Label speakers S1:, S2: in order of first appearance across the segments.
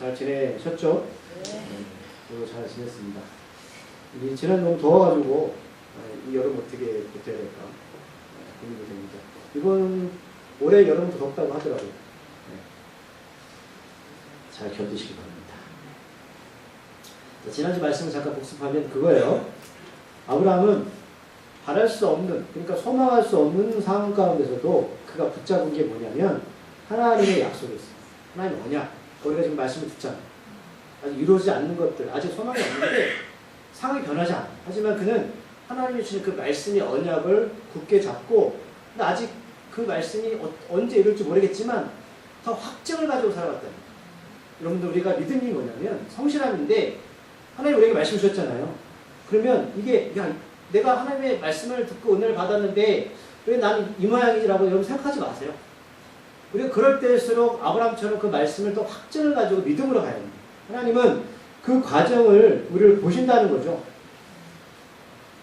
S1: 잘 지내셨죠? 저도 잘 지냈습니다. 이 지난 너무 더워가지고 이 여름 어떻게 버텨야 될까 고민이 됩니다. 이번 올해 여름도 덥다고 하더라고요. 잘 견디시기 바랍니다. 자, 지난주 말씀을 잠깐 복습하면 그거예요. 아브라함은 바랄 수 없는, 그러니까 소망할 수 없는 상황 가운데서도 그가 붙잡은 게 뭐냐면 하나님의 약속이 있어요. 하나님의 언약. 우리가 지금 말씀을 듣잖아요. 아직 이루어지지 않는 것들, 아직 소망이 없는데 상황이 변하지 않아요. 하지만 그는 하나님이 주신 그 말씀의 언약을 굳게 잡고, 근데 아직 그 말씀이 언제 이룰지 모르겠지만 더 확증을 가지고 살아갔다는 거예요. 여러분들, 우리가 믿음이 뭐냐면 성실함인데 하나님 우리에게 말씀 주셨잖아요. 그러면 이게 야, 내가 하나님의 말씀을 듣고 은혜를 받았는데 왜 나는 이 모양이라고 여러분 생각하지 마세요. 우리가 그럴 때일수록 아브라함처럼 그 말씀을 더 확증을 가지고 믿음으로 가야 됩니다. 하나님은 그 과정을 우리를 보신다는 거죠.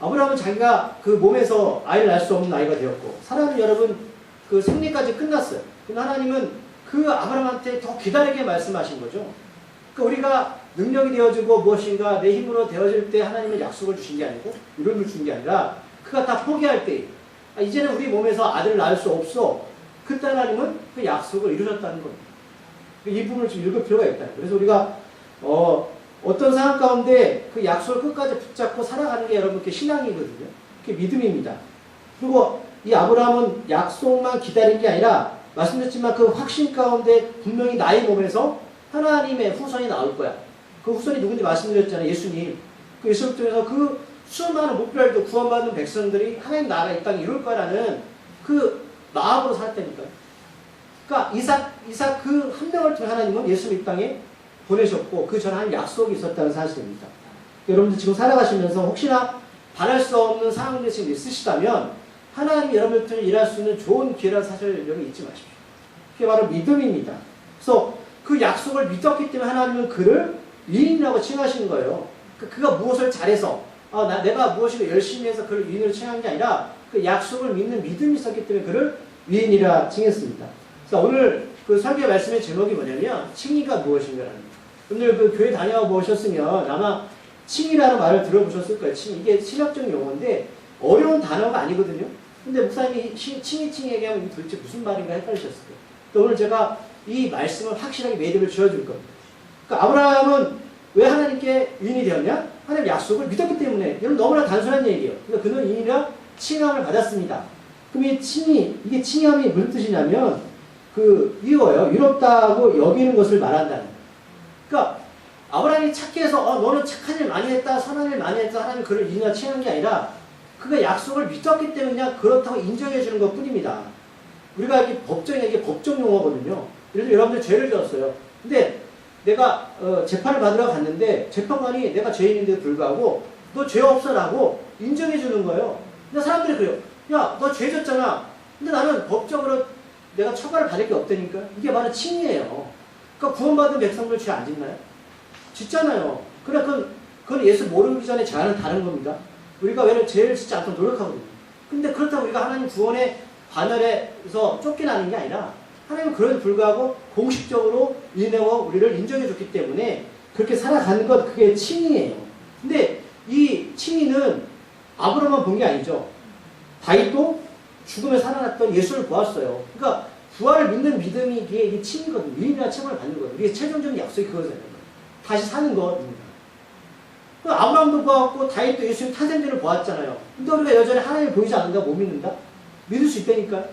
S1: 아브라함은 자기가 그 몸에서 아이를 낳을 수 없는 나이가 되었고, 사라는 여러분 그 생리까지 끝났어요. 근데 하나님은 그 아브라함한테 더 기다리게 말씀하신 거죠. 그러니까 우리가 능력이 되어지고 무엇인가 내 힘으로 되어질 때 하나님은 약속을 주신 게 아니고 이름을 준 게 아니라 그가 다 포기할 때 이제는 우리 몸에서 아들을 낳을 수 없어. 그때 하나님은 그 약속을 이루셨다는 겁니다. 이 부분을 좀 읽을 필요가 있다. 그래서 우리가 어떤 상황 가운데 그 약속을 끝까지 붙잡고 살아가는 게 여러분께 신앙이거든요. 그게 믿음입니다. 그리고 이 아브라함은 약속만 기다린 게 아니라 말씀드렸지만 그 확신 가운데 분명히 나의 몸에서 하나님의 후손이 나올 거야. 그 후손이 누군지 말씀드렸잖아요. 예수님. 그 예수를 통해서 그 수많은 목별도 구원받는 백성들이 하나님 나라가 이 땅에 이룰 거라는 그 마음으로 살았다니까요. 그러니까 이삭 그 한 명을 통해 하나님은 예수를 이 땅에 보내셨고 그 전에 하나님 약속이 있었다는 사실입니다. 여러분들 지금 살아가시면서 혹시나 바랄 수 없는 상황들이 지금 있으시다면 하나님이 여러분을 통해 일할 수 있는 좋은 기회라는 사실을 여기 잊지 마십시오. 그게 바로 믿음입니다. 그래서 그 약속을 믿었기 때문에 하나님은 그를 위인이라고 칭하시는 거예요. 그가 무엇을 잘해서 내가 무엇을 열심히 해서 그를 위인으로 칭한 게 아니라 그 약속을 믿는 믿음이 있었기 때문에 그를 위인이라 칭했습니다. 그래서 오늘 그 설교 말씀의 제목이 뭐냐면 칭의가 무엇인가라는 거예요. 오늘 그 교회 다녀보셨으면 아마 칭의라는 말을 들어보셨을 거예요. 칭의. 이게 신학적 용어인데 어려운 단어가 아니거든요. 근데 목사님이 칭의 얘기하면 이게 도대체 무슨 말인가 헷갈리셨을 거예요. 또 오늘 제가 이 말씀을 확실하게 매듭을 지어줄 겁니다. 그러니까 아브라함은 왜 하나님께 위인이 되었냐? 하나님 약속을 믿었기 때문에. 이건 너무나 단순한 얘기예요. 그러니까 그는 위인이라 칭함을 받았습니다. 그럼 이 이게 칭함이 무슨 뜻이냐면 이거예요. 이롭다고 여기는 것을 말한다는 거예요. 그러니까 아브라함이 착히 해서 너는 착한 일 많이 했다, 선한 일 많이 했다, 하나님 그를 위인이라 칭한 게 아니라 그가 약속을 믿었기 때문에 그냥 그렇다고 인정해 주는 것 뿐입니다. 우리가 이게 이게 법정 용어거든요. 예를 들어 여러분들 죄를 지었어요. 근데 내가 재판을 받으러 갔는데 재판관이 내가 죄인인데도 불구하고 너 죄 없어라고 인정해 주는 거예요. 근데 사람들이 그래요. 야, 너 죄 졌잖아. 근데 나는 법적으로 내가 처벌을 받을 게 없다니까. 이게 바로 칭의예요. 그러니까 구원받은 백성들 죄 안 짓나요? 짓잖아요. 그래, 그건 예수 모르기 전에 죄는 다른 겁니다. 우리가 왜 죄를 짓지 않도록 노력하거든요. 근데 그렇다고 우리가 하나님 구원의 반열에서 쫓겨나는 게 아니라 하나님은 그래도 불구하고 공식적으로 위인하고 우리를 인정해줬기 때문에 그렇게 살아가는 것, 그게 칭의예요. 근데 이 칭의는 아브라함만 본 게 아니죠. 다윗도 죽음에 살아났던 예수를 보았어요. 그러니까 부활을 믿는 믿음이 이게 칭의거든요. 위인이나 칭을 받는 거예요. 우리의 최종적인 약속이 그거잖아요. 다시 사는 것입니다. 아브라함도 보았고 다윗도 예수님 탄생전을 보았잖아요. 근데 우리가 여전히 하나님을 보이지 않는다, 못 믿는다? 믿을 수 있다니까.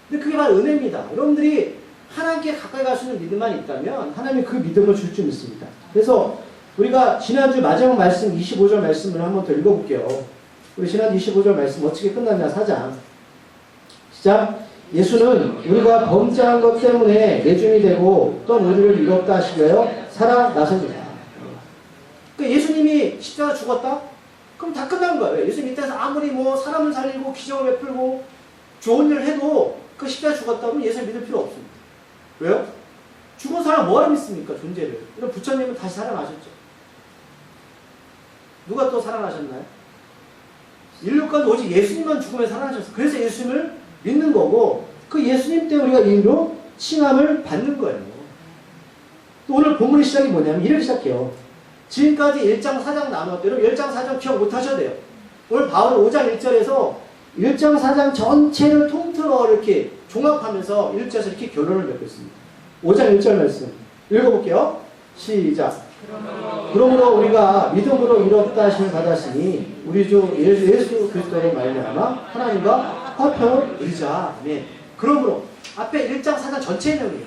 S1: 근데 그게 바로 은혜입니다. 여러분들이 하나님께 가까이 갈 수 있는 믿음만 있다면 하나님이 그 믿음을 줄 줄 믿습니다. 그래서 우리가 지난주 마지막 말씀 25절 말씀을 한번 더 읽어볼게요. 우리 지난주 25절 말씀 어떻게 끝났냐, 4장. 시작. 예수는 우리가 범죄한 것 때문에 내중이 되고 또 우리를 이롭다 하시려요 살아나셨느냐. 그러니까 예수님이 십자가 죽었다? 그럼 다 끝난 거예요. 예수님 이 땅에서 아무리 사람을 살리고 기적을 베풀고 좋은 일을 해도 그 십자가 죽었다 그러면 예수님 믿을 필요 없습니다. 왜요? 죽은 사람 뭐하러 믿습니까? 존재를. 이런 부처님은 다시 살아나셨죠. 누가 또 살아나셨나요? 인류 가운데 오직 예수님만 죽음에 살아나셨어요. 그래서 예수님을 믿는 거고 그 예수님 때문에 우리가 인류 칭함을 받는 거예요. 또 오늘 본문의 시작이 뭐냐면 이렇게 시작해요. 지금까지 1장 4장 나눴대요. 1장 4장 기억 못 하셔도 돼요. 오늘 바울은 5장 1절에서 1장 4장 전체를 통틀어 이렇게 종합하면서 1절에서 이렇게 결론을 맺고 있습니다. 5장 1절 말씀 읽어볼게요. 시작. 그러므로 우리가 믿음으로 이뤘다 하심을 받았으니 우리 주 예수 그리스도의 말미암아 하나님과 화평을 이루자. 아멘. 그러므로 앞에 1장 4장 전체의 내용이에요.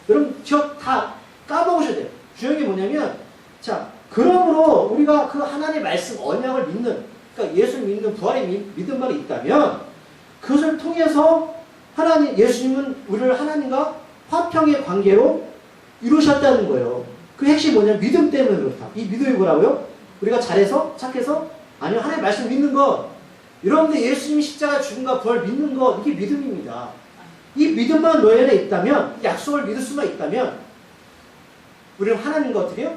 S1: 여러분 기억 다 까먹으셔야 돼요. 중요한 게 뭐냐면 자 그러므로 우리가 그 하나님의 말씀 언약을 믿는 그러니까 예수를 믿는 부활의 믿음만 있다면 그것을 통해서 하나님 예수님은 우리를 하나님과 화평의 관계로 이루셨다는 거예요. 그 핵심이 뭐냐면 믿음 때문에 그렇다. 이 믿음이 뭐라고요? 우리가 잘해서? 착해서? 아니요. 하나님의 말씀 믿는 것. 여러분들 예수님이 십자가 죽음과 부활 믿는 것. 이게 믿음입니다. 이 믿음만 너희 안에 있다면 약속을 믿을 수만 있다면 우리는 하나님과 어떻게 해요?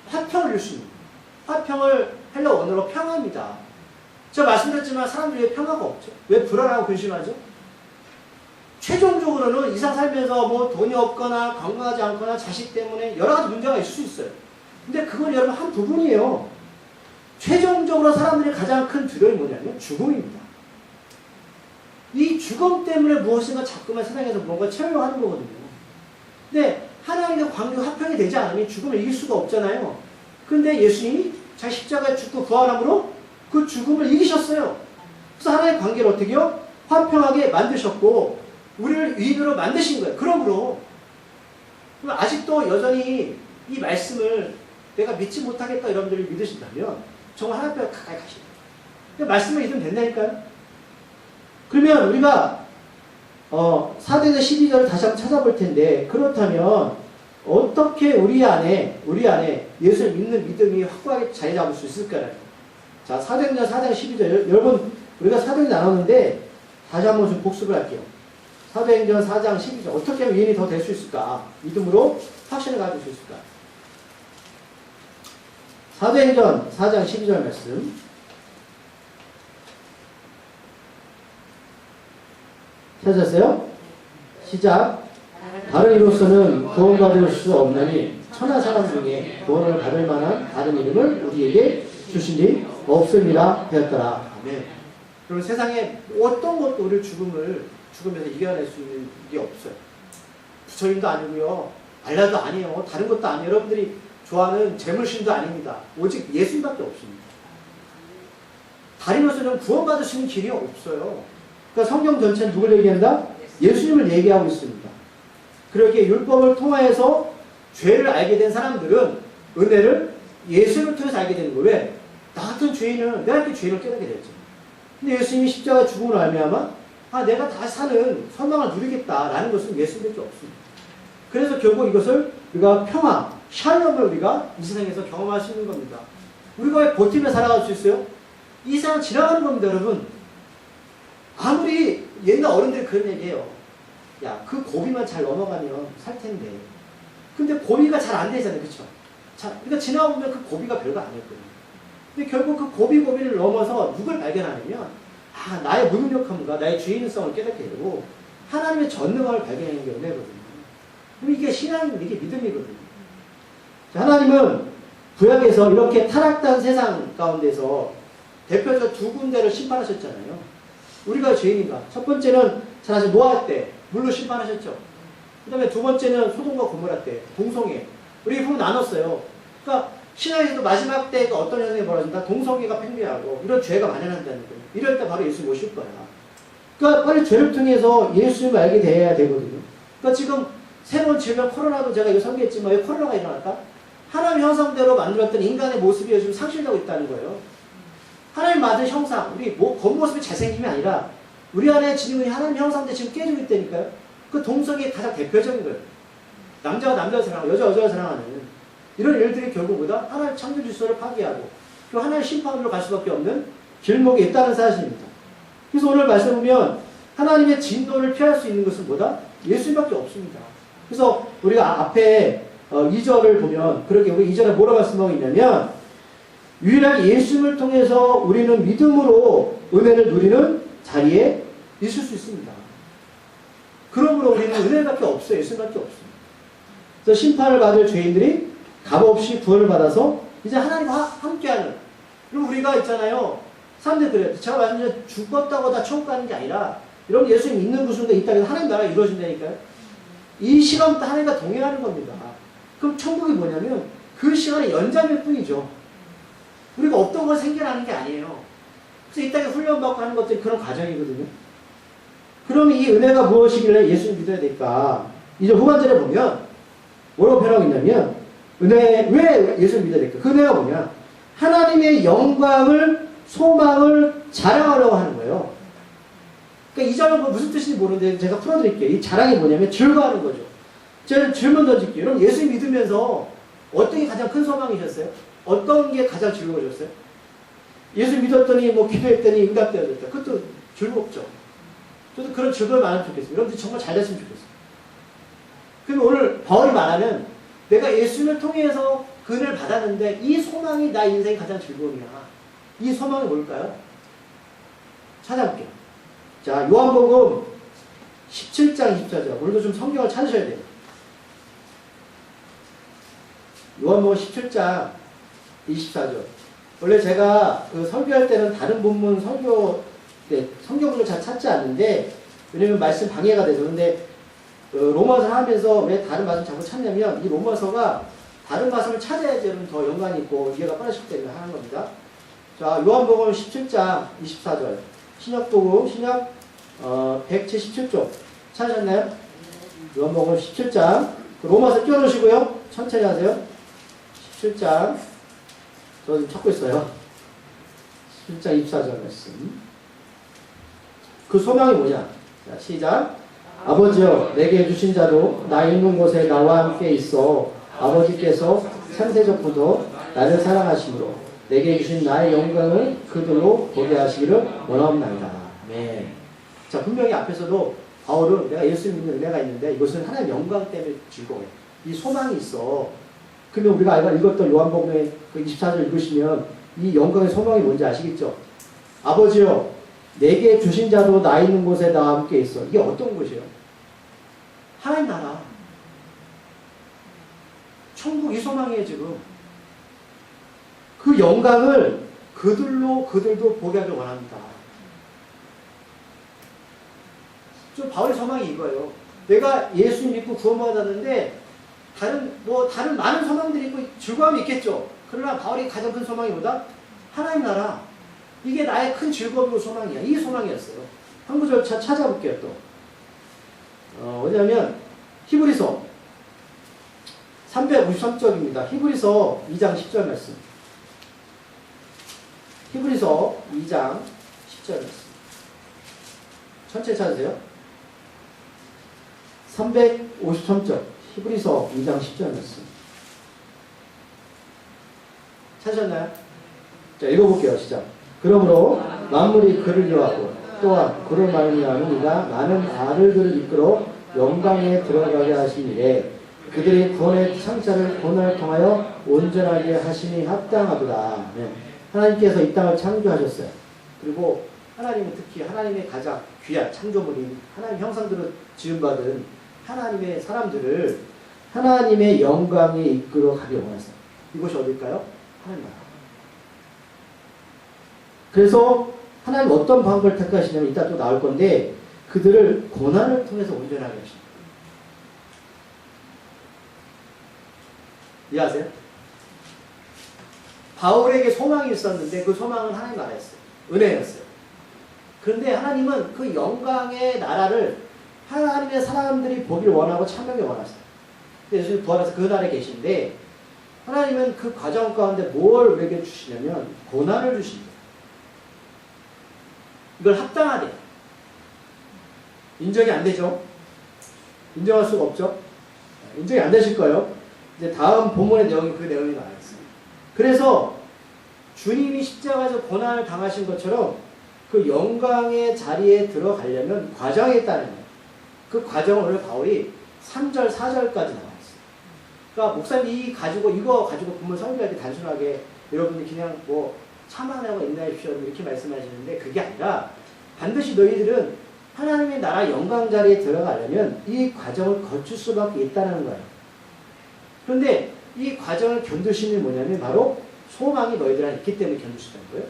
S1: 화평을 이룰 수 있는 화평을 헬라 원어로 평화입니다. 제가 말씀드렸지만 사람들이 왜 평화가 없죠? 왜 불안하고 근심하죠? 최종적으로는 이상 살면서 뭐 돈이 없거나 건강하지 않거나 자식 때문에 여러 가지 문제가 있을 수 있어요. 근데 그건 여러분 한 부분이에요. 최종적으로 사람들이 가장 큰 두려움이 뭐냐면 죽음입니다. 이 죽음 때문에 무엇인가 자꾸만 세상에서 뭔가 채우려고 하는 거거든요. 근데 하나님과 관계가 화평이 되지 않으면 죽음을 이길 수가 없잖아요. 근데 예수님이 자기 십자가에 죽고 부활함으로 그 죽음을 이기셨어요. 그래서 하나님의 관계를 어떻게 해요? 화평하게 만드셨고 우리를 의인으로 만드신 거예요. 그러므로 아직도 여전히 이 말씀을 내가 믿지 못하겠다 여러분들이 믿으신다면 정말 하나님 앞에 가까이 가시는 거예요. 말씀을 믿으면 된다니까요. 그러면 우리가 사도행전 12절을 다시 한번 찾아볼 텐데 그렇다면 어떻게 우리 안에 예수를 믿는 믿음이 확고하게 자리 잡을 수 있을까요? 자, 사도행전 4장 12절 여러분 우리가 사도행전 나눴는데 다시 한번 좀 복습을 할게요. 사도행전 4장 12절 어떻게 하면 의인이 더 될 수 있을까? 믿음으로 확신을 가질 수 있을까? 사도행전 4장 12절 말씀 찾았어요? 시작. 다른 이로서는 구원받을 수 없나니 천하 사람 중에 구원을 받을 만한 다른 이름을 우리에게 주신 리 없음이라 하였더라. 아멘. 그럼 세상에 어떤 것도 우리를 죽으면서 이겨낼 수 있는 게 없어요. 부처님도 아니고요. 알라도 아니에요. 다른 것도 아니에요. 여러분들이 좋아하는 재물신도 아닙니다. 오직 예수님밖에 없습니다. 다른 것은 구원받을 수 있는 길이 없어요. 그러니까 성경 전체는 누굴 얘기한다? 예수님을 얘기하고 있습니다. 그렇게 율법을 통해서 죄를 알게 된 사람들은 은혜를 예수를 통해서 알게 되는 거예요. 왜? 나 같은 죄인은 내가 이렇게 죄를 깨닫게 됐죠. 근데 예수님이 십자가 죽음으로 알미암아 내가 다시 사는 소망을 누리겠다라는 것은 예수님밖에 없습니다. 그래서 결국 이것을 우리가 평화, 샬롬을 우리가 이 세상에서 경험할 수 있는 겁니다. 우리가 왜 버티며 살아갈 수 있어요? 이 세상 지나가는 겁니다, 여러분. 아무리 옛날 어른들이 그런 얘기해요. 야, 그 고비만 잘 넘어가면 살 텐데. 근데 고비가 잘 안 되잖아요, 그렇죠? 그러니까 지나보면 그 고비가 별거 아니었거든요. 근데 결국 그 고비를 넘어서 누굴 발견하냐면 나의 무능력함과 나의 죄인성을 깨닫게 되고 하나님의 전능함을 발견하는 게 은혜거든요. 그럼 이게 신앙입니다. 이게 믿음이거든요. 하나님은 구약에서 이렇게 타락한 세상 가운데서 대표적으로 두 군데를 심판하셨잖아요. 우리가 죄인인가? 첫 번째는 잘 아시죠? 노아 때 물로 심판하셨죠. 그 다음에 두 번째는 소돔과 고모라 때 동성애. 우리 부분 나눴어요. 그러니까 신앙에서도 마지막 때가 어떤 현상이 벌어진다? 동성애가 팽배하고 이런 죄가 만연한다는 거예요. 이럴 때 바로 예수 모실 거야. 그러니까 빨리 죄를 통해서 예수님을 알게 돼야 되거든요. 그러니까 지금 새로운 질병 코로나도 제가 이거 설계했지만 왜 코로나가 일어날까? 하나님 형상대로 만들었던 인간의 모습이 요즘 상실되고 있다는 거예요. 하나님 만든 형상, 우리 겉모습이 잘생김이 아니라 우리 안에 지금 하나님 형상대 지금 깨지고 있다니까요. 그 동성이 가장 대표적인 거예요. 남자가 남자를 사랑하고 여자가 여자를 사랑하는 이런 일들이 결국 뭐다? 하나님 창조 질서를 파괴하고 그 하나님 심판으로 갈 수밖에 없는 길목에 있다는 사실입니다. 그래서 오늘 말씀 보면 하나님의 진노를 피할 수 있는 것은 뭐다? 예수님밖에 없습니다. 그래서 우리가 앞에 2절을 보면 그렇게 우리 2절에 뭐라고 말씀하고 있냐면 유일하게 예수님을 통해서 우리는 믿음으로 은혜를 누리는 자리에 있을 수 있습니다. 그러므로 우리는 은혜밖에 없어요. 예수님밖에 없습니다. 그래서 심판을 받을 죄인들이 값없이 구원을 받아서 이제 하나님과 함께하는. 그리고 우리가 있잖아요. 사람들이 그래요. 제가 완전히 죽었다고 다 천국 가는 게 아니라 여러분 예수님 믿는 그 순간 이 땅에서 하나님 나라가 이루어진다니까요. 이 시간부터 하나님과 동행하는 겁니다. 그럼 천국이 뭐냐면 그 시간의 연장일 뿐이죠. 우리가 없던 걸 생겨나는 게 아니에요. 그래서 이 땅에 훈련받고 하는 것들이 그런 과정이거든요. 그럼 이 은혜가 무엇이길래 예수를 믿어야 될까? 이제 후반절에 보면 뭐라고 표현하고 있냐면 은혜, 왜 예수를 믿어야 될까? 그 은혜가 뭐냐? 하나님의 영광을, 소망을 자랑하려고 하는 거예요. 그러니까 이 자랑은 무슨 뜻인지 모르는데 제가 풀어드릴게요. 이 자랑이 뭐냐면 즐거워하는 거죠. 제가 질문 던질게요. 여러분 예수 믿으면서 어떤 게 가장 큰 소망이셨어요? 어떤 게 가장 즐거워졌어요? 예수 믿었더니 뭐 기도했더니 응답되어졌다. 그것도 즐겁죠. 저도 그런 즐거움이 많으면 좋겠어요. 여러분들 정말 잘 됐으면 좋겠어요. 그럼 오늘 바울이 말하는 내가 예수를 통해서 그 은혜를 받았는데 이 소망이 나 인생의 가장 즐거움이야. 이 소망이 뭘까요? 찾아볼게요. 자, 요한복음 17장 24절. 오늘도 좀 성경을 찾으셔야 돼요. 요한복음 17장 24절. 원래 제가 그 설교할 때는 다른 본문 설교, 네, 성경을 잘 찾지 않는데, 왜냐면 말씀 방해가 돼서. 근데 로마서 하면서 왜 다른 말씀 자꾸 찾냐면, 이 로마서가 다른 말씀을 찾아야지 더 연관이 있고 이해가 빠르실 때문에 하는 겁니다. 자, 요한복음 17장 24절. 신약복음, 신약 177쪽. 찾으셨나요? 요한복음 17장. 로마서 띄워놓으시고요. 천천히 하세요. 17장. 저 지금 찾고 있어요. 17장 24절 말씀. 그 소망이 뭐냐? 자, 시작. 아버지여, 내게 주신 자도 나 있는 곳에 나와 함께 있어 아버지께서 창세전부터 나를 사랑하심으로 내게 주신 나의 영광을 그들로 보게 하시기를 원하옵나이다. 네. 자, 분명히 앞에서도 바울은 내가 예수 믿는 은혜가 있는데 이것은 하나님의 영광 때문에 즐거워요. 이 소망이 있어. 그러면 우리가 아까 읽었던 요한복음의 그 24절 읽으시면 이 영광의 소망이 뭔지 아시겠죠? 아버지여, 내게 주신 자도 나 있는 곳에 나와 함께 있어. 이게 어떤 곳이에요? 하나님 나라. 천국 이 소망이에요, 지금. 그 영광을 그들도 보게 하길 원합니다. 좀 바울의 소망이 이거예요. 내가 예수 믿고 구원받았는데 다른 많은 소망들이 있고 즐거움이 있겠죠. 그러나 바울이 가장 큰 소망이 뭐다? 하나님 나라. 이게 나의 큰 즐거움이고 소망이야. 이 소망이었어요. 한 구절 찾아볼게요, 또. 어디냐면, 히브리서 353쪽입니다. 히브리서 2장 10절 말씀. 히브리서 2장 10절 말씀. 천천히 찾으세요. 353쪽. 히브리서 2장 10절 말씀. 찾으셨나요? 자, 읽어볼게요. 시작. 그러므로 만물이 그를 위하고 또한 그를 말미암은 이가 많은 아들들을 이끌어 영광에 들어가게 하신 이래 그들이 구원의 창자를 고난을 통하여 온전하게 하심이 합당하도다. 네. 하나님께서 이 땅을 창조하셨어요. 그리고 하나님은 특히 하나님의 가장 귀한 창조물인 하나님 형상대로 지음받은 하나님의 사람들을 하나님의 영광에 이끌어 가기 원하세요. 이것이 어딜까요? 하나님 나라. 그래서 하나님 어떤 방법을 택하시냐면 이따 또 나올 건데 그들을 고난을 통해서 온전하게 하십니다. 이해하세요? 바울에게 소망이 있었는데 그 소망은 하나님 나라였어요. 은혜였어요. 그런데 하나님은 그 영광의 나라를 하나님의 사람들이 보기를 원하고 참여하기 원하셨어요. 예수님 부활해서 그 나라에 계신데 하나님은 그 과정 가운데 뭘 우리에게 주시냐면 고난을 주십니다. 이걸 합당하대. 인정이 안 되죠? 인정할 수가 없죠? 인정이 안 되실 거예요. 이제 다음 본문의 내용이 그 내용이 나와 있어요. 그래서 주님이 십자가에서 고난을 당하신 것처럼 그 영광의 자리에 들어가려면 과정이 있다는 거예요. 그 과정을 오늘 바울이 3절, 4절까지 나와 있어요. 그러니까 목사님 이거 가지고 본문 설교할 때 단순하게 여러분이 그냥 뭐 참아내고 인내하십시오 이렇게 말씀하시는데 그게 아니라 반드시 너희들은 하나님의 나라 영광 자리에 들어가려면 이 과정을 거칠 수밖에 있다는 거예요. 그런데 이 과정을 견딜 수 있는 뭐냐면 바로 소망이 너희들 안에 있기 때문에 견딜 수 있다는 거예요.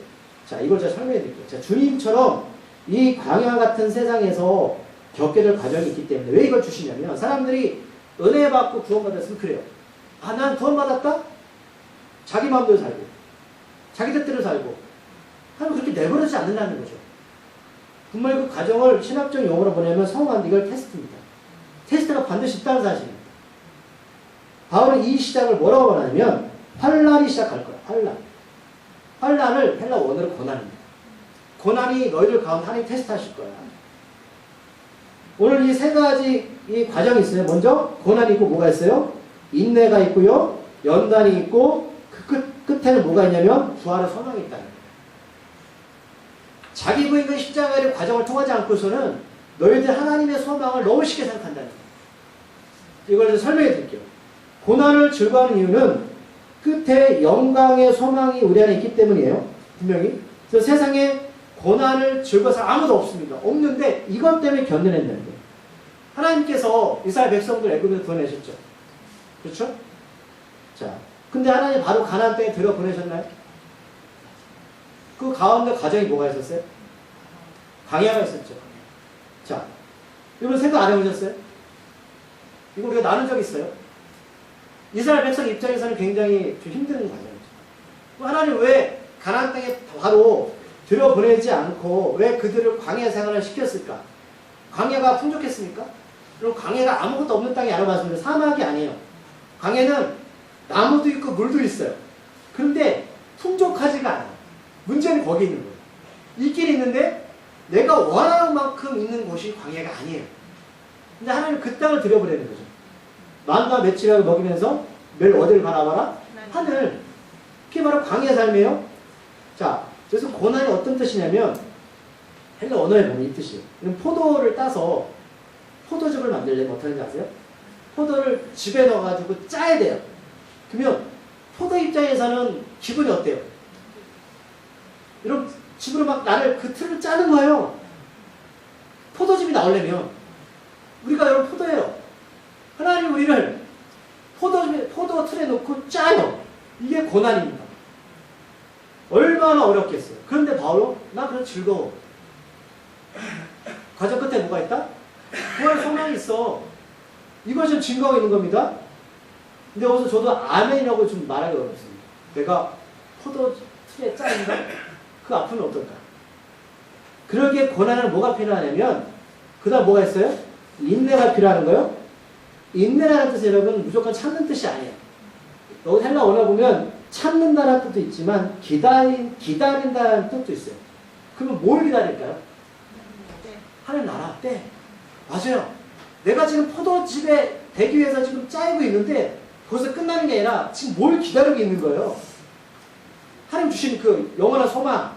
S1: 자, 이걸 제가 설명해 드릴게요. 자, 주님처럼 이 광야 같은 세상에서 겪게 될 과정이 있기 때문에 왜 이걸 주시냐면 사람들이 은혜 받고 구원받았으면 그래요. 아, 난 구원받았다? 자기 마음대로 살고 자기 뜻대로 살고 하면 그렇게 내버려지지 않는다는 거죠. 정말 그 과정을 신학적 용어로 보내면 성화인데 이걸 테스트입니다. 테스트가 반드시 있다는 사실입니다. 바울은 이 시작을 뭐라고 말하냐면 환난이 시작할 거야. 환난을 헬라 원어로 고난입니다. 고난이 너희들 가운데 하나님 테스트하실 거야. 오늘 이 세 가지 이 과정이 있어요. 먼저 고난이 있고 뭐가 있어요? 인내가 있고요. 연단이 있고 그 끝에는 뭐가 있냐면 부활의 소망이 있다는 거예요. 자기 부인과 십자가의 과정을 통하지 않고서는 너희들 하나님의 소망을 너무 쉽게 생각한다는 거예요. 이걸 설명해 드릴게요. 고난을 즐거워하는 이유는 끝에 영광의 소망이 우리 안에 있기 때문이에요. 분명히. 그래서 세상에 고난을 즐거워서 아무도 없습니다. 없는데 이것 때문에 견뎌낸다는 거예요. 하나님께서 이스라엘 백성들 애굽에서 구원하셨죠. 그렇죠? 자, 근데 하나님 바로 가나안 땅에 들어 보내셨나요? 그 가운데 과정이 뭐가 있었어요? 광야가 있었죠. 자, 여러분 생각 안 해보셨어요? 이거 우리가 나눈 적 있어요? 이스라엘 백성 입장에서는 굉장히 좀 힘든 과정이죠. 하나님 왜 가나안 땅에 바로 들여보내지 않고 왜 그들을 광야 생활을 시켰을까? 광야가 풍족했습니까? 그럼 광야가 아무것도 없는 땅이 알아봤습니다. 사막이 아니에요. 광야는 나무도 있고 물도 있어요. 그런데 풍족하지가 않아요. 문제는 거기 있는 거예요. 있긴 있는데 내가 원하는 만큼 있는 곳이 광야가 아니에요. 근데 하나님 그 땅을 들여보내는 거죠. 만나 며칠하고 먹이면서 매일 어디를 바라봐라? 하늘. 그게 바로 광야 삶이에요. 자, 그래서 고난이 어떤 뜻이냐면 헬라 언어에 보면 이 뜻이에요. 포도를 따서 포도즙을 만들려면 어떻게 하는지 아세요? 포도를 즙에 넣어가지고 짜야 돼요. 그러면 포도 입장에서는 기분이 어때요? 이런 즙으로 막 나를 그 틀을 짜는 거예요. 포도즙이 나오려면 우리가 여러분 포도예요. 하나님 우리를 포도 틀에 놓고 짜요. 이게 고난입니다. 얼마나 어렵겠어요. 그런데 바울은 나 그래 즐거워. 과정 끝에 뭐가 있다? 부활 소망이 있어. 이걸 좀 증거하고 있는 겁니다. 근데 여기서 저도 아멘이라고 좀 말하기 어렵습니다. 내가 포도 틀에 짜인가? 그 아픔은 어떨까? 그러기에 고난은 뭐가 필요하냐면 그 다음 뭐가 있어요? 인내가 필요한 거예요. 인내라는 뜻은 여러분 무조건 참는 뜻이 아니에요. 여기 헬라 원어 보면 참는다는 뜻도 있지만 기다린다는 뜻도 있어요. 그러면 뭘 기다릴까요? 하나님 나라 때. 맞아요. 내가 지금 포도즙에 되기 위해서 지금 짜이고 있는데 거기서 끝나는 게 아니라 지금 뭘 기다리고 있는 거예요. 하나님 주신 그 영원한 소망,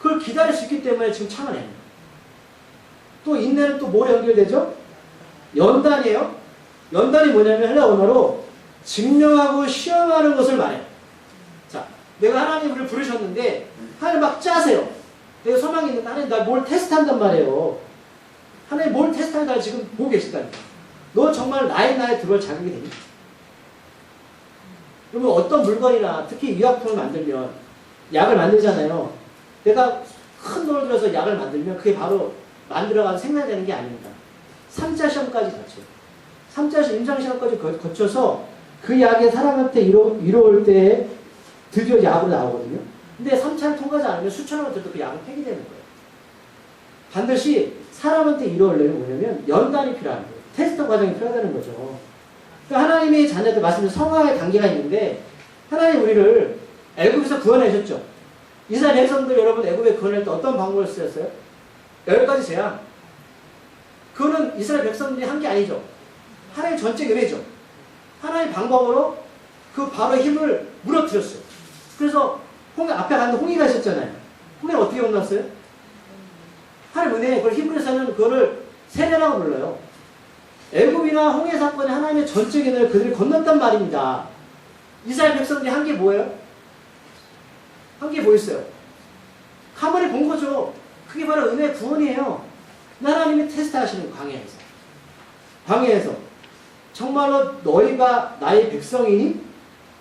S1: 그걸 기다릴 수 있기 때문에 지금 참아내는 거예요. 또 인내는 또 뭐에 연결되죠? 연단이에요. 연단이 뭐냐면 헬라 원어로 증명하고 시험하는 것을 말해요. 자, 내가 하나님 우리를 부르셨는데 하나님 막 짜세요. 내가 소망이 있는데 하나님 날 뭘 테스트한단 말이에요. 하나님 뭘 테스트하는 날 지금 보고 계시다니까. 너 정말 나에 들어올 자격이 되니? 그러면 어떤 물건이나 특히 의약품을 만들면 약을 만들잖아요. 내가 큰 돈을 들여서 약을 만들면 그게 바로 만들어가서 생산되는 게 아닙니다. 3차 시험까지 거쳐요. 3차 임상시험까지 거쳐서 그 약이 사람한테 이로울 때 드디어 약으로 나오거든요. 근데 3차를 통과하지 않으면 수천 원을 들도 그 약은 폐기되는 거예요. 반드시 사람한테 이루어지려면 뭐냐면 연단이 필요한 거예요. 테스트 과정이 필요하다는 거죠. 그러니까 하나님의 자녀들 말씀은 성화의 단계가 있는데 하나님 우리를 애굽에서 구원하셨죠. 이스라엘 백성들 여러분 애굽에 구원할 때 어떤 방법을 쓰였어요? 10가지 재앙. 그거는 이스라엘 백성들이 한 게 아니죠. 하나님 전체 은혜죠. 하나의 방법으로 그 바로의 힘을 무너뜨렸어요. 그래서 앞에 갔는데 홍해가 있었잖아요. 홍해를 어떻게 건넜어요? 하나님 은혜, 그걸 히브리서는 그거를 세례라고 불러요. 애굽이나 홍해 사건에 하나님의 전적인 은혜를 그들이 건넜단 말입니다. 이스라엘 백성들이 한 게 뭐예요? 한 게 뭐 있어요? 가만히 본 거죠. 그게 바로 은혜의 구원이에요. 하나님이 테스트 하시는 광야에서. 정말로 너희가 나의 백성이니?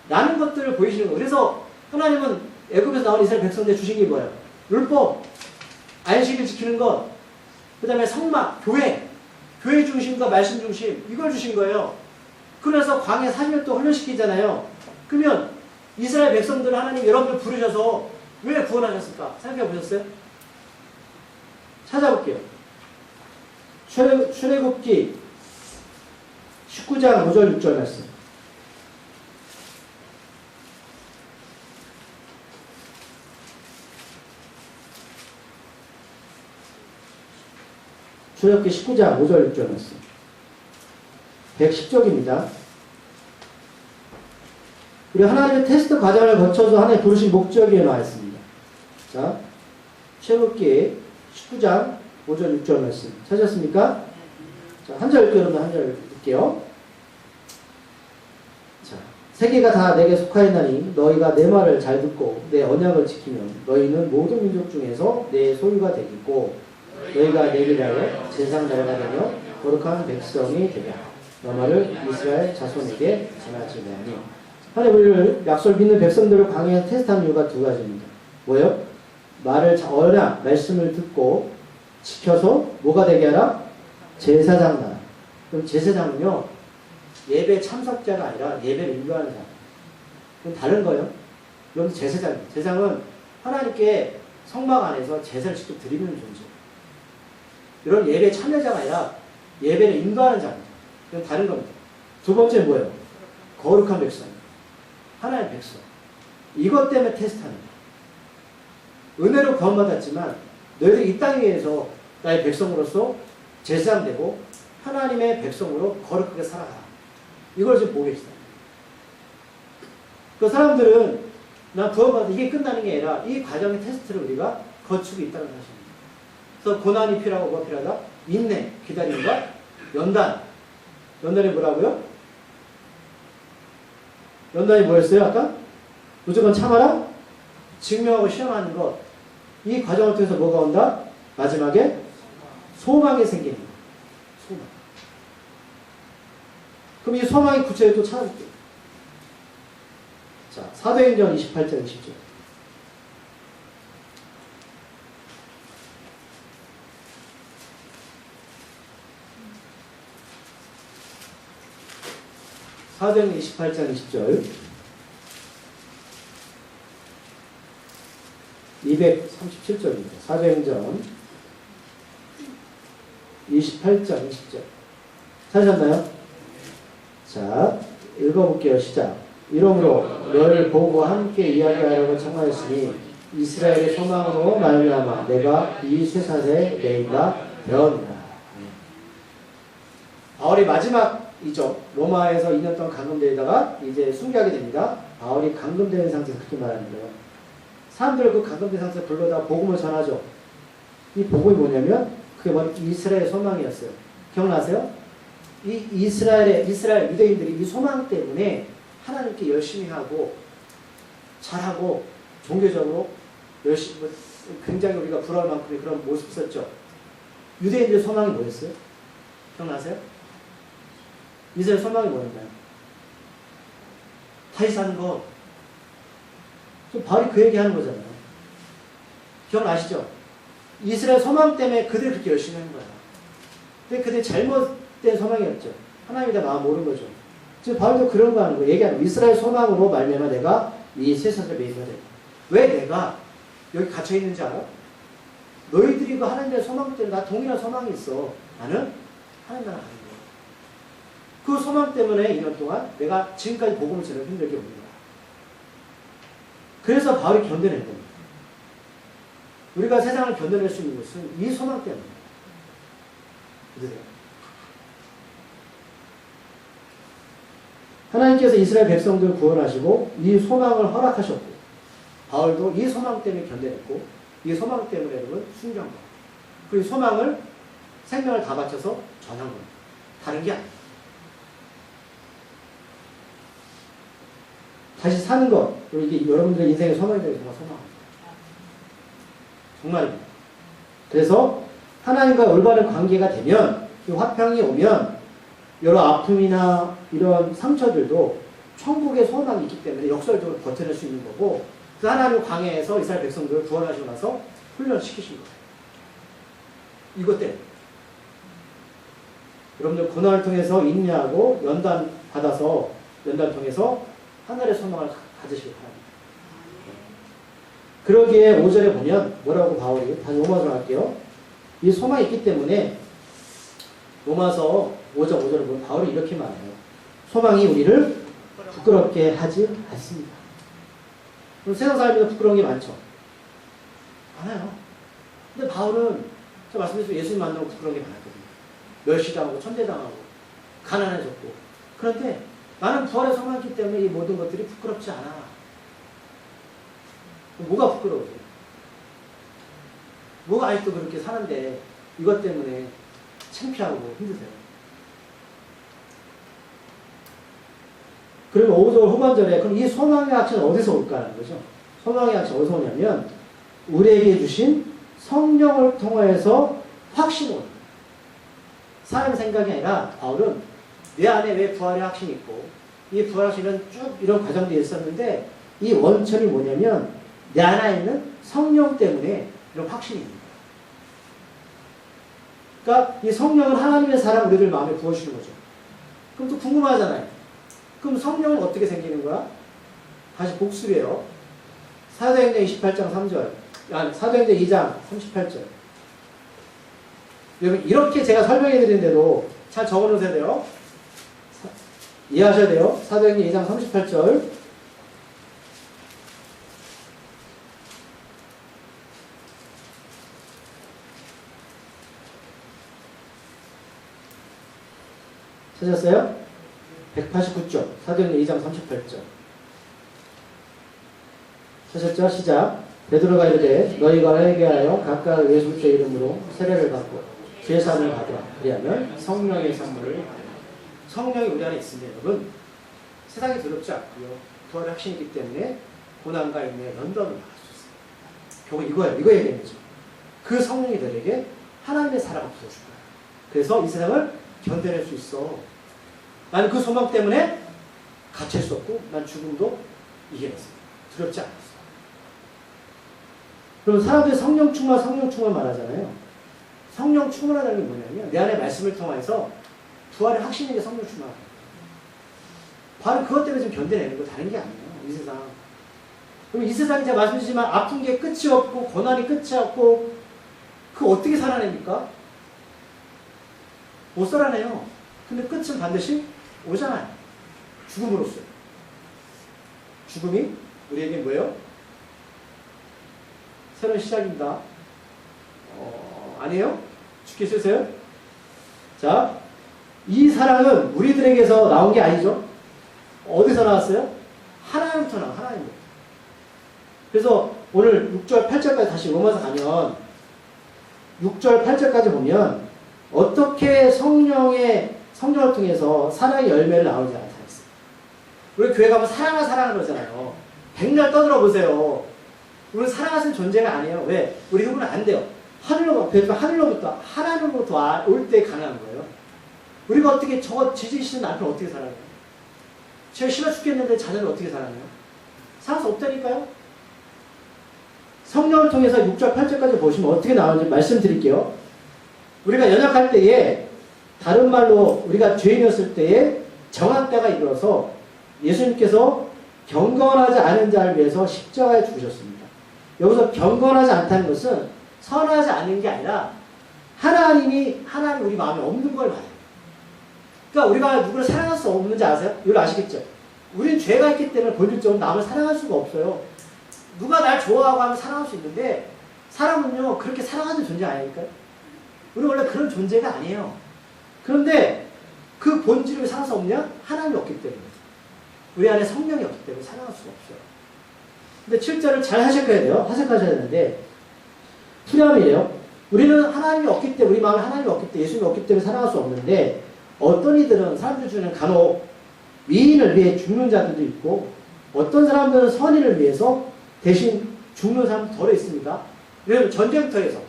S1: 라는 것들을 보이시는 거예요. 그래서 하나님은 애굽에서 나온 이스라엘 백성들에 주신 게 뭐예요? 율법, 안식일 지키는 것, 그 다음에 성막, 교회 중심과 말씀 중심, 이걸 주신 거예요. 그래서 광야 4년 동안 훈련시키잖아요. 그러면 이스라엘 백성들을 하나님 여러분들 부르셔서 왜 구원하셨을까? 생각해 보셨어요? 찾아볼게요. 출애굽기 19장 5절 6절 말씀. 출애굽기 19장 5절 6절 말씀. 110쪽입니다. 우리 하나님의 테스트 과정을 거쳐서 하나님 부르신 목적이 나와 있습니다. 자, 출애굽기 19장 5절 6절 말씀 찾으셨습니까? 자, 한 절 읽게요. 여러분 한 절 읽게요. 자, 세계가 다 내게 속하였나니 너희가 내 말을 잘 듣고 내 언약을 지키면 너희는 모든 민족 중에서 내 소유가 되겠고 너희가 내게 대하여 세상 나라가 되며 거룩한 백성이 되랴. 너 말을 이스라엘 자손에게 전하지매하니. 하나님 우리를 약속을 믿는 백성들을 광야에서 테스트하는 이유가 두 가지입니다. 뭐예요? 언약, 말씀을 듣고 지켜서 뭐가 되게 하라? 제사장 나라. 그럼 제사장은요, 예배 참석자가 아니라 예배를 인도하는 사람. 그럼 다른 거예요. 그럼 제사장입니다. 제사장은 하나님께 성막 안에서 제사를 직접 드리는 존재예요. 이런 예배 참여자가 아니라 예배를 인도하는 자입니다. 그럼 다른 겁니다. 두 번째 뭐예요? 거룩한 백성. 하나님의 백성. 이것 때문에 테스트하는 거예요. 은혜로 구원받았지만 너희들이 이 땅 위에서 나의 백성으로서 제사장 되고 하나님의 백성으로 거룩하게 살아가. 이걸 지금 보고 계시다. 그 사람들은 나 구원받아 이게 끝나는 게 아니라 이 과정의 테스트를 우리가 거치고 있다는 사실입니다. 그래서 고난이 필요하고 뭐가 필요하다? 인내, 기다림과 연단. 연단이 뭐라고요? 연단이 뭐였어요 아까? 무조건 참아라? 증명하고 시험하는 것. 이 과정을 통해서 뭐가 온다? 마지막에 소망이 생기는 것. 소망. 그럼 이 소망의 구체를 또 찾아볼게요. 자, 사도행전 28장 20절. 사도행전 28장 20절. 237절입니다. 사도행전 28장 20절. 찾으셨나요? 자, 읽어볼게요. 시작. 이러므로 너를 보고 함께 이야기하려고 청하였으니 이스라엘의 소망으로 말미암아 내가 이 쇠사슬에 내가 배웠노라. 바울이 마지막이죠. 로마에서 2년 동안 감금되다가 이제 순교하게 됩니다. 바울이 감금되는 상태에서 그렇게 말하는 거예요. 사람들을 그 감금된 상태에서 불러다 복음을 전하죠. 이 복음이 뭐냐면 그게 바로 이스라엘의 소망이었어요. 기억나세요? 이 이스라엘 유대인들이 이 소망 때문에 하나님께 열심히 하고 잘하고 종교적으로 열심히 굉장히 우리가 부러울 만큼의 그런 모습이 있었죠. 유대인들의 소망이 뭐였어요? 기억나세요? 이스라엘 소망이 뭐였나요? 다시 사는 거. 바울이 그 얘기하는 거잖아요. 기억나시죠? 이스라엘 소망 때문에 그들이 그렇게 열심히 한 거야. 근데 그들이 잘못된 소망이었죠. 하나님이 다 마음 모르는 거죠. 지금 바울도 그런 거 하는 거예요. 얘기하는 거예요. 이스라엘 소망으로 말미암아 내가 이 쇠사슬에 매이가 된다. 왜 내가 여기 갇혀 있는지 알아? 너희들이 그 하나님의 소망 때문에 나 동일한 소망이 있어. 나는 하나님 나라 가는 거야. 그 소망 때문에 2년 동안 내가 지금까지 복음을 전하기 힘들게 오는 거야. 그래서 바울이 견뎌낸 겁니다. 우리가 세상을 견뎌낼 수 있는 것은 이 소망 때문에. 그래요. 하나님께서 이스라엘 백성들을 구원하시고 이 소망을 허락하셨고 바울도 이 소망 때문에 견뎌냈고 이 소망 때문에 여러분 순교한 거예요. 그 소망을 생명을 다 바쳐서 전한 겁니다. 다른 게 아니에요. 다시 사는 것. 이게 여러분들의 인생의 소망이 되는 정말 소망입니다. 정말입니다. 그래서 하나님과 올바른 관계가 되면 이 화평이 오면 여러 아픔이나 이런 상처들도 천국의 소망이 있기 때문에 역설적으로 버텨낼 수 있는 거고, 그 하나님 광야에서 이스라엘 백성들을 구원하시고 나서 훈련시키신 거예요. 이것 때문에. 여러분들 고난을 통해서 인내하고 연단 받아서 연단 통해서 하늘의 소망을 가지시기 바랍니다. 그러기에 5절에 보면 뭐라고 바울이, 다시 로마서 갈게요. 이 소망이 있기 때문에 로마서 5절에 보면 바울이 이렇게 말해요. 소망이 우리를 부끄럽게 하지 않습니다. 그럼 세상 살면서 부끄러운 게 많죠? 많아요. 근데 바울은 제가 말씀드렸죠. 예수님 만나고 부끄러운 게 많았거든요. 멸시당하고 천대당하고 가난해졌고. 그런데 나는 부활의 소망이 있기 때문에 이 모든 것들이 부끄럽지 않아. 뭐가 부끄러워요? 뭐가 아직도 그렇게 사는데 이것 때문에 창피하고 힘드세요? 그러면 5절 후반절에 그럼 이 소망의 확신은 어디서 올까라는 거죠. 소망의 확신은 어디서 오냐면 우리에게 주신 성령을 통해서 확신이 오는 거예요. 사람 생각이 아니라 바울은 내 안에 왜 부활의 확신이 있고 이 부활의 확신은 쭉 이런 과정들이 있었는데 이 원천이 뭐냐면 내 안에 있는 성령 때문에 이런 확신이 있는 거예요. 그러니까 이 성령은 하나님의 사랑 우리들 마음에 부어주시는 거죠. 그럼 또 궁금하잖아요. 그럼 성령은 어떻게 생기는 거야? 다시 복습이에요. 사도행전 28장 3절. 아니, 사도행전 2장 38절. 여러분, 이렇게 제가 설명해 드리는데도 잘 적어 놓으셔야 돼요. 이해하셔야 돼요. 사도행전 2장 38절. 찾았어요? 189쪽. 사도행전 2장 38절. 찾았죠? 시작. 베드로가 이르되 너희가 회개하여 각각 예수 그리스도의 이름으로 세례를 받고 죄사함을 받으라. 그리하면 성령의 선물을 받으라. 성령이 우리 안에 있으면 여러분 세상이 두렵지 않고요. 부활의 확신이 있기 때문에 고난과 인내, 연단을 받을 수 있어요. 결국 이거예요. 이거 얘기하는 거죠. 그 성령이 너에게 하나님의 사랑을 부어줄 거야. 그래서 이 세상을 견뎌낼 수 있어. 나는 그 소망 때문에 갇힐 수 없고 난 죽음도 이겨냈어. 두렵지 않았어. 그럼 사람들이 성령 충만 말하잖아요. 성령 충만하다는 게 뭐냐면 내 안에 말씀을 통해서 부활의 확신인 게 성령 충만하다. 바로 그것 때문에 좀 견뎌내는 거 다른 게 아니에요. 이 세상. 그럼 이 세상이 제가 말씀드리지만 아픈 게 끝이 없고 고난이 끝이 없고 그거 어떻게 살아냅니까? 못 살아내요. 근데 끝은 반드시 오잖아요. 죽음으로써. 죽음이 우리에게 뭐예요? 새로운 시작입니다. 아니에요? 죽기 싫으세요? 자, 이 사랑은 우리들에게서 나온 게 아니죠. 어디서 나왔어요? 하나님부터 나온 하나님부터. 그래서 오늘 6절, 8절까지 다시 로마서 가면 6절, 8절까지 보면 어떻게 성령을 통해서 사랑의 열매를 나오는지 나타냈어요. 우리 교회 가면 사랑을 그러잖아요. 백날 떠들어 보세요. 우리는 사랑하는 존재가 아니에요. 왜? 우리 그분은 안 돼요. 하늘로부터 올 때 가능한 거예요. 우리가 어떻게 저거 지지시는 남편 어떻게 살아요? 제가 싫어 죽겠는데 자녀를 어떻게 살아요? 살 수 없다니까요. 성령을 통해서 6절, 8절까지 보시면 어떻게 나오는지 말씀드릴게요. 우리가 연약할 때에 다른 말로 우리가 죄인이었을 때에 정한 때가 이르러서 예수님께서 경건하지 않은 자를 위해서 십자가에 죽으셨습니다. 여기서 경건하지 않다는 것은 선하지 않은 게 아니라 하나님 우리 마음에 없는 걸 말해요. 그러니까 우리가 누구를 사랑할 수 없는지 아세요? 이걸 아시겠죠? 우리는 죄가 있기 때문에 본질적으로 남을 사랑할 수가 없어요. 누가 날 좋아하고 하면 사랑할 수 있는데 사람은요 그렇게 사랑하는 존재 아닐까요? 우리는 원래 그런 존재가 아니에요. 그런데 그 본질을 왜 사랑할 수 없냐? 하나님이 없기 때문에. 우리 안에 성령이 없기 때문에 사랑할 수가 없어요. 근데 7절을 잘 하셔야 돼요. 하셔야 되는데 투렴이에요. 우리는 하나님이 없기 때문에, 우리 마음에 하나님이 없기 때문에, 예수님이 없기 때문에 사랑할 수 없는데 어떤 이들은 사람들 중에는 간혹 미인을 위해 죽는 자들도 있고 어떤 사람들은 선인을 위해서 대신 죽는 사람도 덜어 있습니다. 왜냐하면 전쟁터에서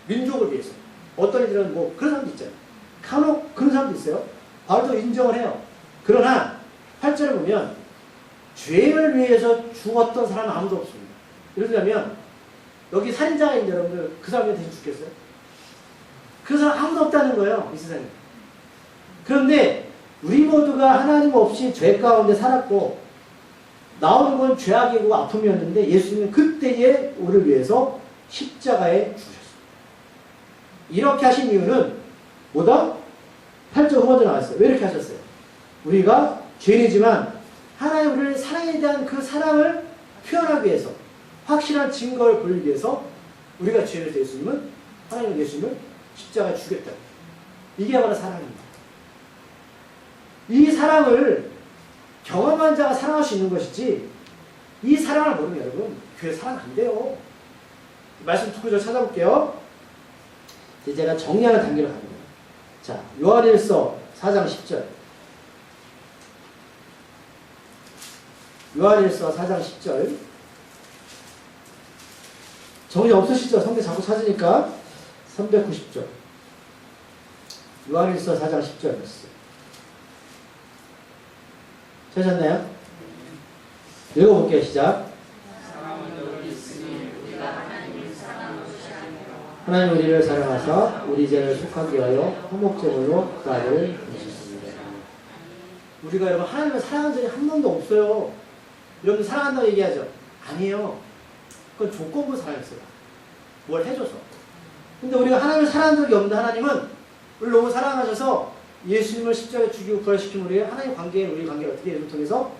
S1: 민족을 위해서 어떤 이들은 뭐 그런 사람도 있잖아요. 간혹 그런 사람도 있어요. 바울도 인정을 해요. 그러나 8절을 보면 죄를 위해서 죽었던 사람은 아무도 없습니다. 예를 들면 여기 살인자가 있는데 여러분들 그 사람이 대신 죽겠어요? 그 사람 아무도 없다는 거예요. 이 세상에. 그런데 우리 모두가 하나님 없이 죄 가운데 살았고 나오는 건 죄악이고 아픔이었는데 예수님은 그때에 우리를 위해서 십자가에 죽으셨습니다. 이렇게 하신 이유는 뭐다? 8절 후반절 나왔어요. 왜 이렇게 하셨어요? 우리가 죄인이지만 하나님 우리를 사랑에 대한 그 사랑을 표현하기 위해서 확실한 증거를 보이기 위해서 우리가 죄를 예수님은 하나님은 예수님을 십자가에 죽였다. 이게 바로 사랑입니다. 이 사랑을 경험한 자가 사랑할 수 있는 것이지 이 사랑을 모르면 여러분 교회 사랑 안 돼요. 말씀 듣고 저 찾아볼게요. 이제 제가 정리하는 단계로 가는 거예요. 자, 요한일서 4장 10절. 요한일서 4장 10절. 정리 없으시죠? 성경 자꾸 찾으니까 390절. 요한일서 4장 10절 말씀. 찾으셨나요? 읽어볼게요. 시작. 하나님 우리를 사랑하사 우리 죄를 속하게 하여 화목제물로 그 아들을 주셨습니다. 우리가 여러분 하나님을 사랑한 적이 한 번도 없어요. 여러분 사랑한다고 얘기하죠? 아니에요. 그건 조건부 사랑했어요. 뭘 해줘서. 근데 우리가 하나님을 사랑한 적이 없는데 하나님은 우리를 너무 사랑하셔서 예수님을 십자가에 죽이고 부활시킨 우리의 하나님 관계에 우리 관계를 어떻게 예수를 통해서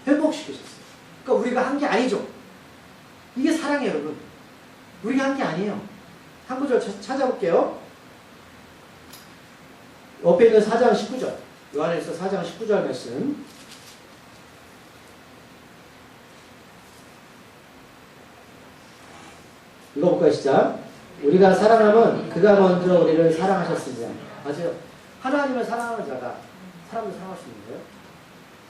S1: 회복시키셨어요. 그러니까 우리가 한 게 아니죠. 이게 사랑이에요, 여러분. 우리가 한 게 아니에요. 한 구절 찾아볼게요. 옆에 있는 4장 19절. 요한일서 4장 19절 말씀. 읽어볼까요? 시작. 우리가 사랑하면 그가 먼저 우리를 사랑하셨습니다. 맞아요. 하나님을 사랑하는 자가 사람을 사랑할 수 있는 거예요.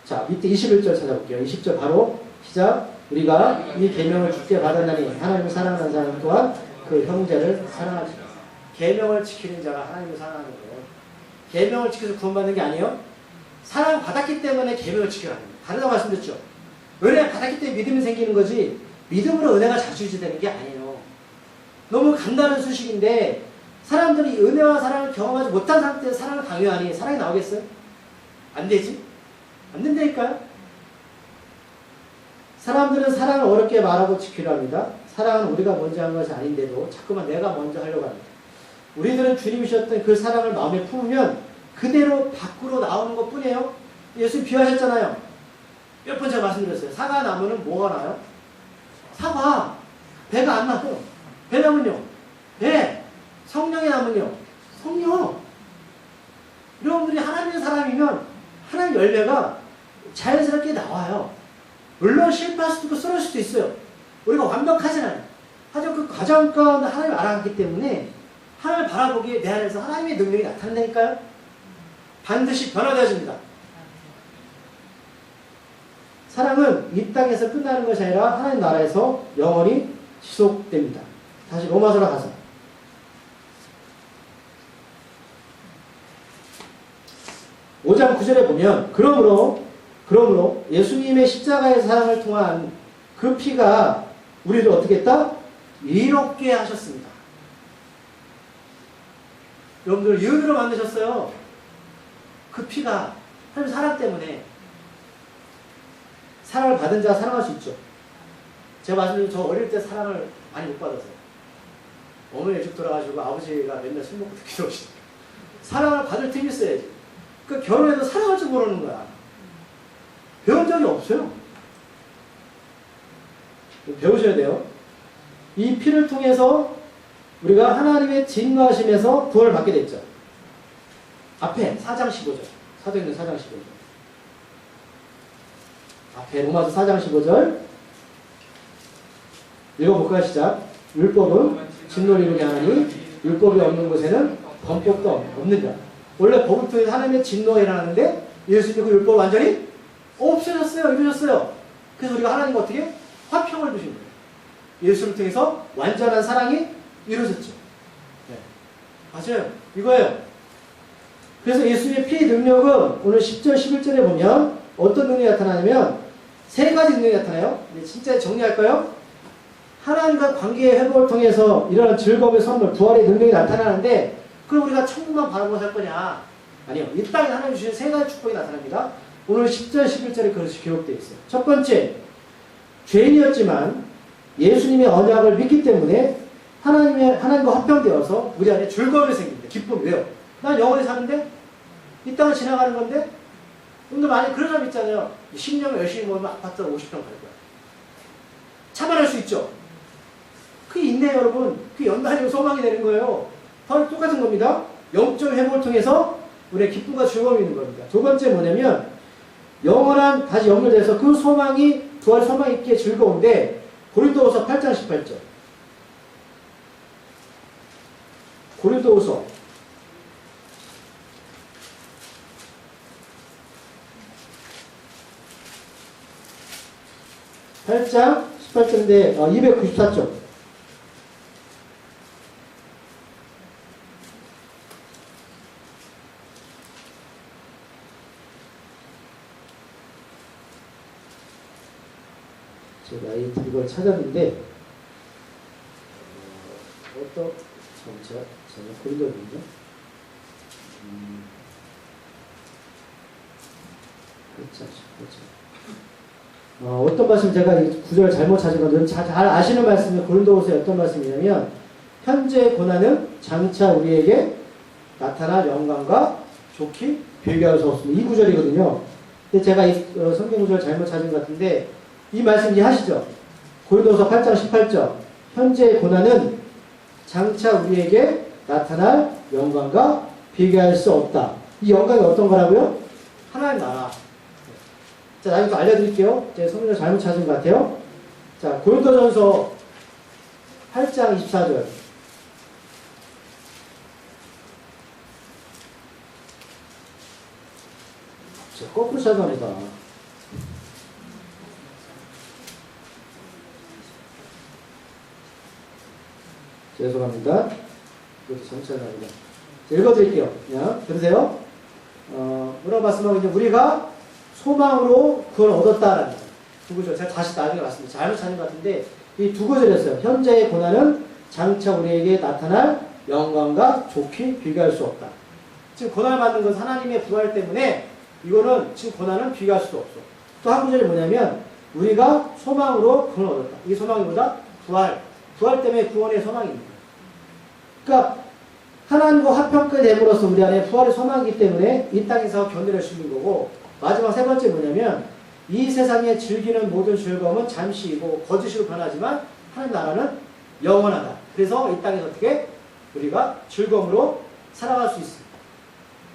S1: 자, 밑에 21절 찾아볼게요. 20절 바로 시작. 우리가 이 계명을 주께 받았나니 하나님을 사랑하는 사람 또한 그 형제를 사랑하지. 계명을 지키는 자가 하나님을 사랑하는 거예요. 계명을 지켜서 구원받는 게 아니에요. 사랑 받았기 때문에 계명을 지켜라는 거예요. 다르다고 말씀드렸죠. 은혜 받았기 때문에 믿음이 생기는 거지 믿음으로 은혜가 자주 유지되는 게 아니에요. 너무 간단한 수식인데 사람들이 은혜와 사랑을 경험하지 못한 상태에서 사랑을 강요하니 사랑이 나오겠어요? 안 되지? 안 된다니까요? 사람들은 사랑을 어렵게 말하고 지키려 합니다. 사랑은 우리가 먼저 한 것이 아닌데도 자꾸만 내가 먼저 하려고 합니다. 우리들은 주님이 주셨던 그 사랑을 마음에 품으면 그대로 밖으로 나오는 것 뿐이에요. 예수님 비유하셨잖아요. 몇 번 제가 말씀드렸어요. 사과 나무는 뭐가 나요? 사과. 배가 안 나요. 배나면요? 배. 성령의 나무는요? 성령. 여러분들이 하나님의 사람이면 하나님 열매가 자연스럽게 나와요. 물론 실패할 수도 있고 쓰러질 수도 있어요. 우리가 완벽하진 않아요. 하지만 그 과정 가운데 하나님을 알아갔기 때문에 하나님을 바라보기에 내 안에서 하나님의 능력이 나타난다니까요. 반드시 변화되어집니다. 사랑은 이 땅에서 끝나는 것이 아니라 하나님 나라에서 영원히 지속됩니다. 다시 로마서로 가서 5장 9절에 보면 그러므로 예수님의 십자가의 사랑을 통한 그 피가 우리를 어떻게 했다? 이롭게 하셨습니다. 여러분들 의인으로 만드셨어요. 그 피가 하나님 사랑 때문에 사랑을 받은 자가 사랑할 수 있죠. 제가 말씀드린 저 어릴 때 사랑을 많이 못 받았어요. 어머니 일찍 돌아가시고 아버지가 맨날 술 먹고 듣기 들어오시죠. 사랑을 받을 틈이 있어야지. 그 결혼해도 사랑할 줄 모르는 거야. 배운 적이 없어요. 배우셔야 돼요. 이 피를 통해서 우리가 하나님의 진노하심에서 구원을 받게 됐죠. 앞에 4장 15절. 사도행전 4장 15절. 앞에 로마서 4장 15절. 읽어볼까요? 시작. 율법은 진노를 이루게 하나니 율법이 없는 곳에는 범법도 없느니라. 원래 법을 통해서 하나님의 진노가 일어나는데 예수님이 그 율법 완전히 없어졌어요. 이루셨어요. 그래서 우리가 하나님과 어떻게? 화평을 두신 거예요. 예수를 통해서 완전한 사랑이 이루어졌죠. 네. 맞아요. 이거예요. 그래서 예수님의 피의 능력은 오늘 10절, 11절에 보면 어떤 능력이 나타나냐면 세 가지 능력이 나타나요. 진짜 정리할까요? 하나님과 관계의 회복을 통해서 이러한 즐거움의 선물, 부활의 능력이 나타나는데 그럼 우리가 천국만 바라보고 살 거냐? 아니요. 이 땅에 하나님 주신 세 가지 축복이 나타납니다. 오늘 10절, 11절에 그것이 기록되어 있어요. 첫 번째, 죄인이었지만 예수님의 언약을 믿기 때문에 하나님과 합병되어서 우리 안에 즐거움이 생깁니다. 기쁨이. 왜요? 난 영원히 사는데? 이 땅을 지나가는 건데? 근데 만약에 그런 사람 있잖아요. 10년 열심히 모으면 아파트 50평 갈 거야. 참아낼 수 있죠? 그게 있네요, 여러분. 그게 연단이고 소망이 되는 거예요. 바로 똑같은 겁니다. 영적 회복을 통해서 우리의 기쁨과 즐거움이 있는 겁니다. 두 번째 뭐냐면 영원한 다시 연결돼서 그 소망이 부활 소망이 있기에 즐거운데 고린도후서 8장 18절. 고린도후서 8장 18절인데 294쪽. 제가 이걸 찾았는데 제가 고린도인데 어떤 말씀 제가 이 구절을 잘못 찾은 건데 잘 아시는 말씀이 고린도후서의 어떤 말씀이냐면 현재 고난은 장차 우리에게 나타날 영광과 좋게 비교할 수 없습니다. 이 구절이거든요. 근데 제가 이 성경 구절 잘못 찾은 것 같은데 이 말씀 이해하시죠? 고린도서 8장 18절 현재의 고난은 장차 우리에게 나타날 영광과 비교할 수 없다. 이 영광이 어떤 거라고요? 하나님 나라. 자, 나중에 또 알려드릴게요. 제 성경을 잘못 찾은 것 같아요. 자, 고린도전서 8장 24절. 제가 거꾸로 찾아갑니다. 죄송합니다. 이것도 정찰합니다. 읽어드릴게요. 그냥 들으세요. 뭐라고 말씀하고 이제 우리가 소망으로 그걸 얻었다라는 두 구절. 제가 다시 나중에 말씀드립니다. 잘못 찾은 것 같은데 이 두 구절이었어요. 현재의 고난은 장차 우리에게 나타날 영광과 좋게 비교할 수 없다. 지금 고난을 받는 것은 하나님의 부활 때문에 이거는 지금 고난은 비교할 수도 없어. 또 한 구절이 뭐냐면 우리가 소망으로 그걸 얻었다. 이게 소망이 뭐다? 부활. 부활 때문에 구원의 소망이 있는 거예요. 그러니까 하나님과 합평까지 됨으로써 우리 안에 부활의 소망이기 때문에 이 땅에서 견뎌낼 수 있는 거고 마지막 세 번째 뭐냐면 이 세상에 즐기는 모든 즐거움은 잠시이고 거짓으로 변하지만 하나님 나라는 영원하다. 그래서 이 땅에서 어떻게 우리가 즐거움으로 살아갈 수 있습니다.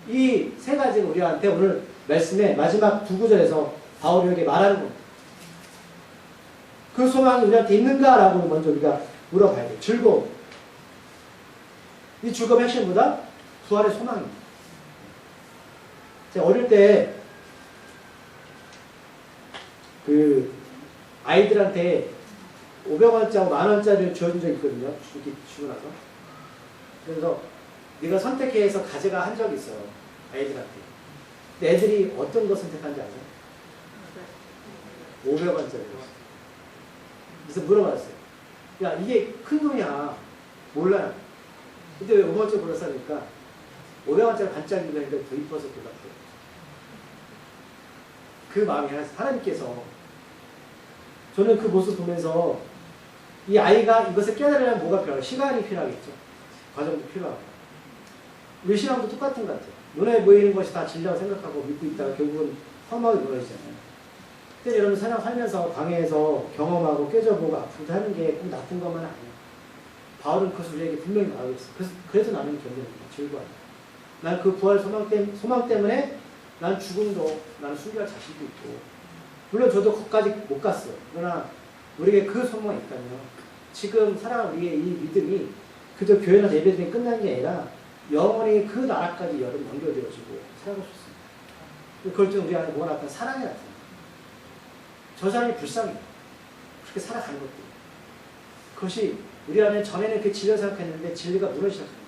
S1: 이 세 가지가 우리한테 오늘 말씀의 마지막 두 구절에서 바울이 여기 말하는 겁니다. 그 소망이 우리한테 있는가라고 먼저 우리가 물어봐야 돼요. 즐거움. 이 즐거움의 핵심보다 부활의 소망입니다. 제가 어릴 때 그 아이들한테 500원짜리, 10,000원짜리를 주어준 적이 있거든요. 주고 나서. 그래서 네가 선택해 해서 가져가 한 적이 있어요. 아이들한테. 근데 애들이 어떤 거 선택한지 아세요? 500원짜리. 그래서 물어봤어요. 야, 이게 큰 돈이야. 몰라요. 근데 왜 500원짜리 골랐어? 그러니까 500원짜리 반짝이가 더 이뻐서 골랐어요. 그 마음이 하나님께서 저는 그 모습 보면서 이 아이가 이것을 깨달으려면 뭐가 필요할까? 시간이 필요하겠죠. 과정도 필요하고. 우리 신앙도 똑같은 것 같아요. 눈에 보이는 것이 다 진리라고 생각하고 믿고 있다가 결국은 험하게 무너지잖아요. 근데 여러분 살면서 방해해서 경험하고 깨져보고 아프고 하는 게 꼭 나쁜 것만 아니에요. 바울은 그것을 우리에게 분명히 말하고 있어요. 그래서 나는 견뎌냅니다. 즐거워요. 난 그 부활 소망 때문에 난 죽음도 나는 순교할 자신도 있고 물론 저도 거기까지 못 갔어요. 그러나 우리에게 그 소망이 있다면 지금 살아가는 우리의 이 믿음이 그저 교회나 예배드림이 끝난 게 아니라 영원히 그 나라까지 여러분 연결되어지고 살아갈 수 있습니다. 그걸 좀 우리 안에 뭐가 나타나 사랑이 나타납니다. 저 사람이 불쌍해요. 그렇게 살아가는 것들. 그것이 우리 안에 전에는 그 진리를 생각했는데 진리가 무너지기 시작합니다.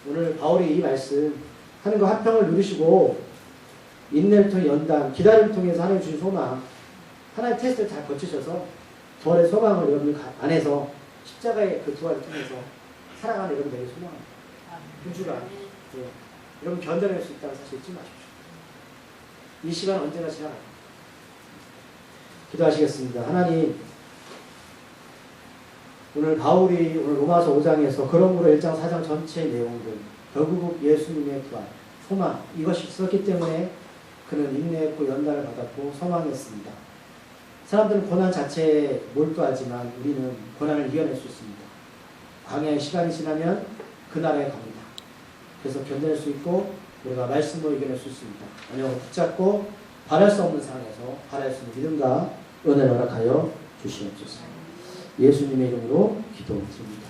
S1: 오늘 바울이 이 말씀 하나님과 화평을 누리시고 인내를 통해 연단, 기다림을 통해서 하나님 주신 소망, 하나님 테스트를 잘 거치셔서 부활의 소망을 여러분 안에서 십자가의 그 부활을 통해서 살아가는 여러분 되게 소망합니다. 한 주간 여러분 견뎌낼 수 있다는 사실 잊지 마십시오. 이 시간 언제나 지나가요. 기도하시겠습니다. 하나님, 오늘 바울이 오늘 로마서 5장에서 그러므로 1장 4장 전체의 내용들 결국 예수님의 부활, 소망 이것이 있었기 때문에 그는 인내했고 연단을 받았고 소망했습니다. 사람들은 고난 자체에 몰두하지만 우리는 고난을 이겨낼 수 있습니다. 광야의 시간이 지나면 그 나라에 갑니다. 그래서 견뎌낼 수 있고 우리가 말씀으로 이겨낼 수 있습니다. 언약을 붙잡고 바랄 수 없는 상황에서 바랄 수 있는 믿음과 은혜를 허락하여 주시옵소서. 예수님의 이름으로 기도드립니다.